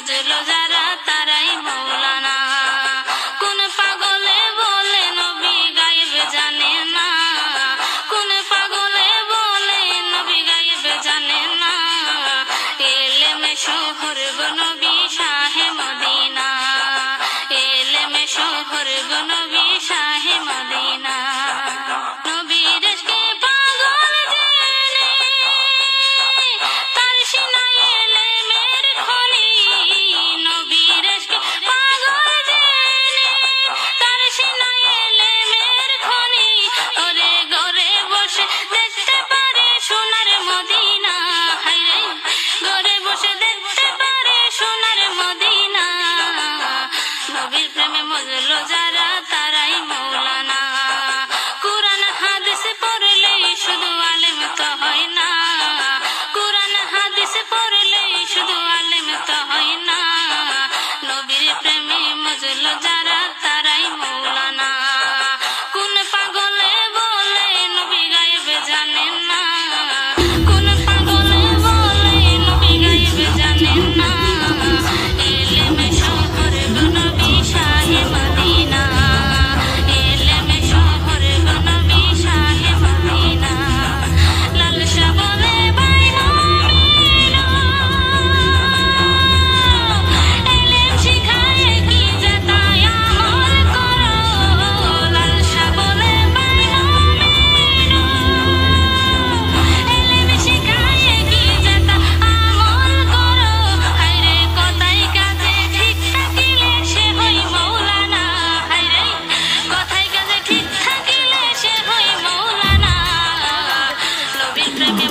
মজলো যারা তারাই মৌলানা। কোন পাগলে বলে নবী গায়েব জানে না, কোন পাগলে বলে নবী গায়েব জানে না। এলেমে শহর গো নবী শাহে মদিনা, এলেমে শহর গো নবী শাহে মদিনা। নবীর ইশকে পাগল জেনে তার সিনায় এলেমের খনি, নবীর ইশকে পাগল জেনে তার সিনায় এলেমের খনি। ওরে ঘরে বসে দেখতে পারে সোনার মদিনা, হায়রে ঘরে বসে দেখতে পারে সোনার মদিনা। নবীর প্রেমে মজলো যারা তারাই মৌলানা। কুরআন হাদিস পড়লেই শুধু আলেম তো হয় না, কুরআন হাদিস পড়লেই শুধু আলেম তো হয় না। নবীর প্রেমে মজলো যারা তারাই মৌলানা। কোন পাগলে বলে নবী গায়েব জানেন না, কোন পাগলে বলে নবী গায়েব জানেন না। এলেমে শহর গো নবী শাহে মদিনা, এলেমে শহর গো নবী শাহে মদিনা। লালসা বলে ভাই মুমিনা, এলেম শিখায় কি যাতায় আমল করো। লালসা বলে ভাই মুমিনা, এলেম শিখায় কি যাতা আমল করো। হায়রে কথায় কাজে ঠিক থাকিলে সে হই মৌলানা, হায়রে কথায় কাজে ঠিক থাকিলে সে হই মৌলানা। নবীর প্রেমে